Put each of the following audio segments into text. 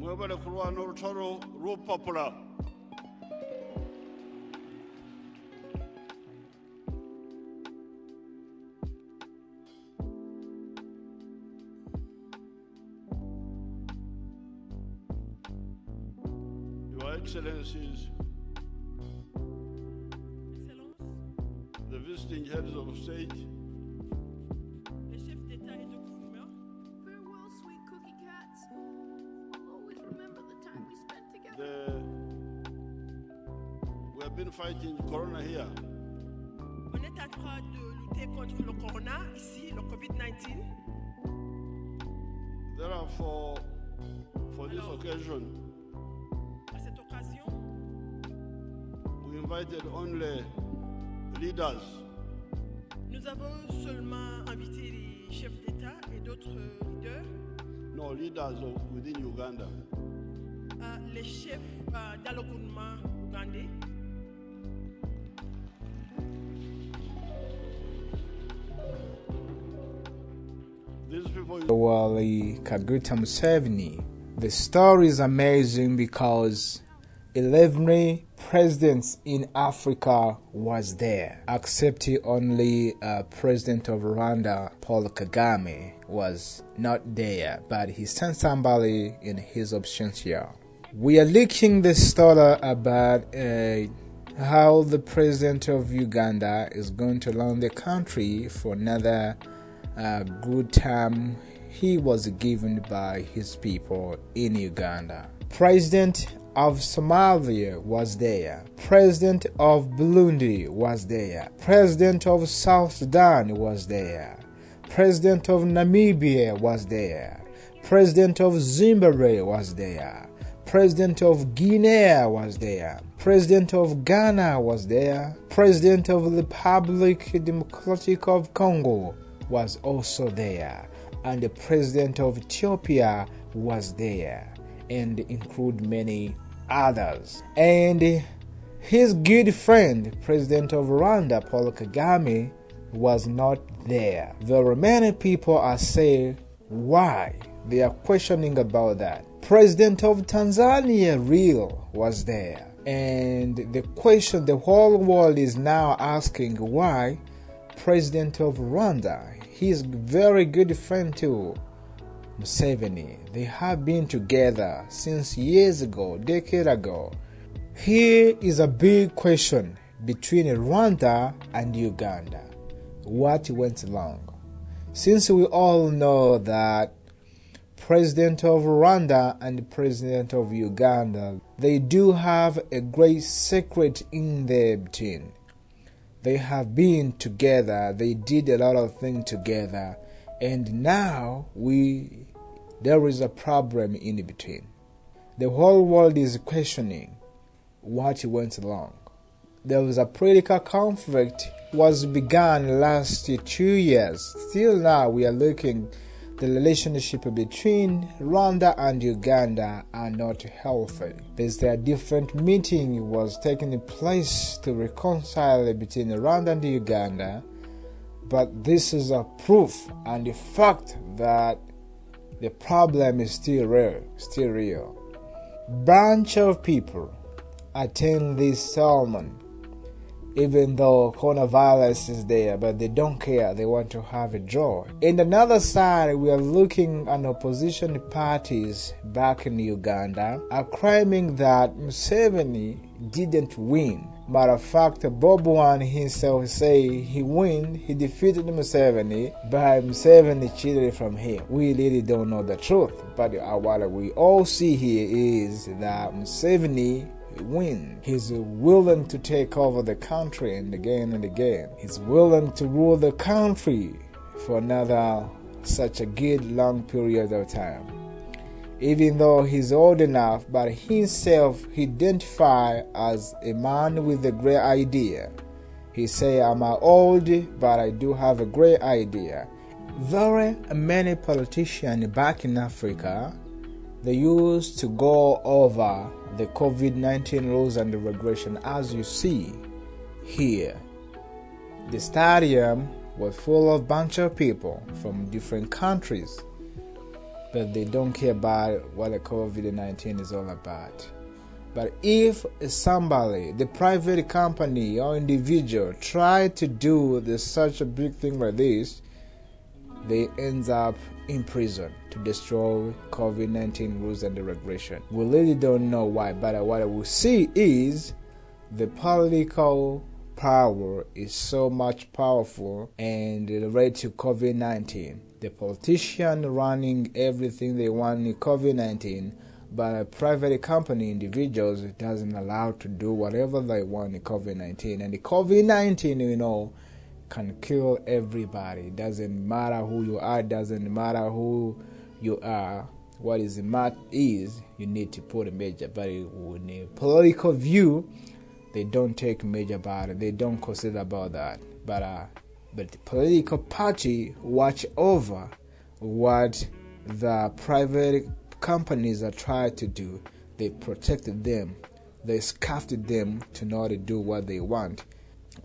mwebale kurwana urutaro rupapula. Your Excellencies, the visiting heads of state, les chefs d'État et de gouvernement, Farewell, sweet cookie cats. I'll always remember the time we spent together. we have been fighting corona here. on est en train de lutter contre le corona ici, le COVID-19. Therefore, for this occasion, À cette occasion, we invited only leaders nous avons seulement invité les chefs d'État et d'autres leaders, within Uganda. les chefs dans le gouvernement ougandais. These people, Wali Kaguta Museven. The story is amazing because 11 presidents in Africa was there, except only President of Rwanda, Paul Kagame, was not there, but he sent somebody in his absence here. We are looking the story about how the president of Uganda is going to run the country for another good time he was given by his people in Uganda. President of Somalia was there. President of Burundi was there. President of South Sudan was there. President of Namibia was there. President of Zimbabwe was there. President of Guinea was there. President of Ghana was there. President of the Republic Democratic of Congo was also there. And the President of Ethiopia was there, and include many others. And his good friend, President of Rwanda, Paul Kagame, was not there. Very many people are saying why. They are questioning about that. President of Tanzania, Real, was there. And the question the whole world is now asking why President of Rwanda, his very good friend too, Museveni, they have been together since years ago, decade ago. Here is a big question between Rwanda and Uganda. What went wrong? Since we all know that President of Rwanda and President of Uganda, they do have a great secret in their between. They have been together, they did a lot of things together, and now there is a problem in between. The whole world is questioning what went wrong. There was a political conflict was begun last 2 years. Still now we are looking the relationship between Rwanda and Uganda are not healthy. There's a different meeting was taking place to reconcile between Rwanda and Uganda, but this is a proof and the fact that the problem is still real. Bunch of people attend this ceremony even though coronavirus is there, but they don't care. They want to have a joy. In another side, we are looking at opposition parties back in Uganda are claiming that Museveni didn't win. Matter of fact, Bob Wine himself say he defeated Museveni, but Museveni cheated from him. We really don't know the truth, but what we all see here is that Museveni win. He's willing to take over the country and again. He's willing to rule the country for another such a good long period of time. Even though he's old enough, but himself he identify as a man with a great idea. He say, I'm old, but I do have a great idea. Very many politicians back in Africa, they used to go over the COVID-19 rules and the regulation. As you see here, the stadium was full of bunch of people from different countries. but they don't care about what the COVID-19 is all about. But if somebody, the private company or individual, try to do such a big thing like this, they end up in prison to destroy COVID-19 rules and the regulation. We really don't know why, but what we see is the political power is so much powerful and related to COVID-19. The politician running everything they want in COVID-19, but a private company, individuals, doesn't allow to do whatever they want in COVID-19. And the COVID-19, can kill everybody. Doesn't matter who you are, doesn't matter who you are. What is the matter is you need to put a measure. But in a political view, they don't take measure about it. They don't consider about that. But the political party watch over what the private companies are trying to do. They protected them. They scuffed them to not do what they want,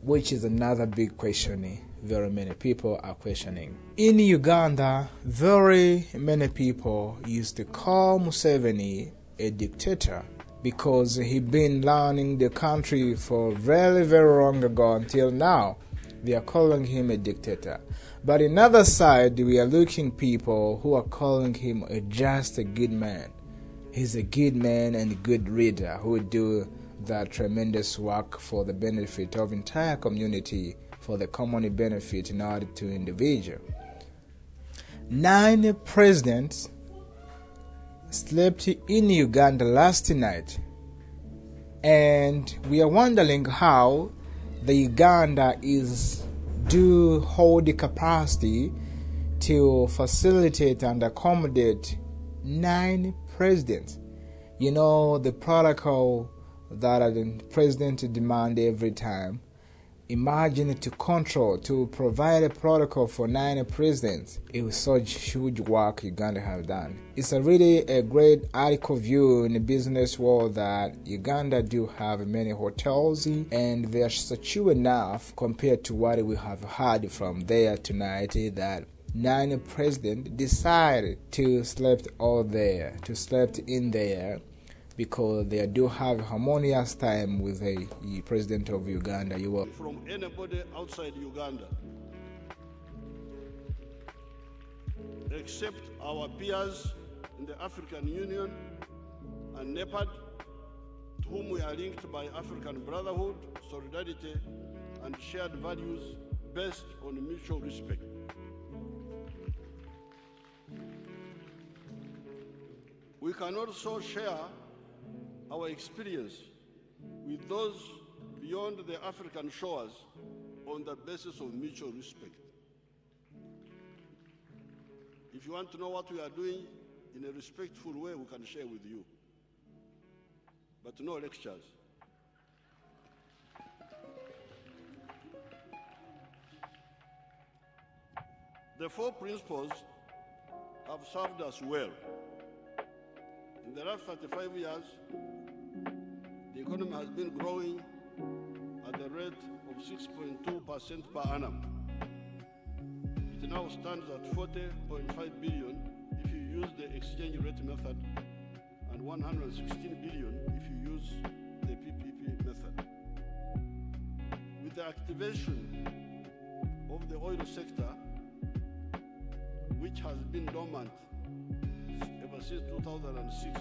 which is another big question very many people are questioning. In Uganda, very many people used to call Museveni a dictator because he'd been running the country for very, very long ago until now. They are calling him a dictator. But on the other side, we are looking people who are calling him just a good man. He's a good man and a good leader who do that tremendous work for the benefit of entire community, for the common benefit in order to individual. 9 presidents slept in Uganda last night, and we are wondering how the Uganda do hold the capacity to facilitate and accommodate 9 presidents. The protocol that the president demand every time. Imagine to provide a protocol for 9 presidents. It was such huge work Uganda have done. It's really a great article view in the business world that Uganda do have many hotels and they are secure enough compared to what we have heard from there tonight that 9 presidents decided to sleep in there because they do have harmonious time with the president of Uganda. From anybody outside Uganda, except our peers in the African Union and NEPAD, to whom we are linked by African brotherhood, solidarity, and shared values based on mutual respect. We can also share our experience with those beyond the African shores on the basis of mutual respect. If you want to know what we are doing in a respectful way, we can share with you, but no lectures. The 4 principles have served us well. In the last 35 years, the economy has been growing at a rate of 6.2% per annum. It now stands at 40.5 billion if you use the exchange rate method and 116 billion if you use the PPP method. With the activation of the oil sector, which has been dormant ever since 2006,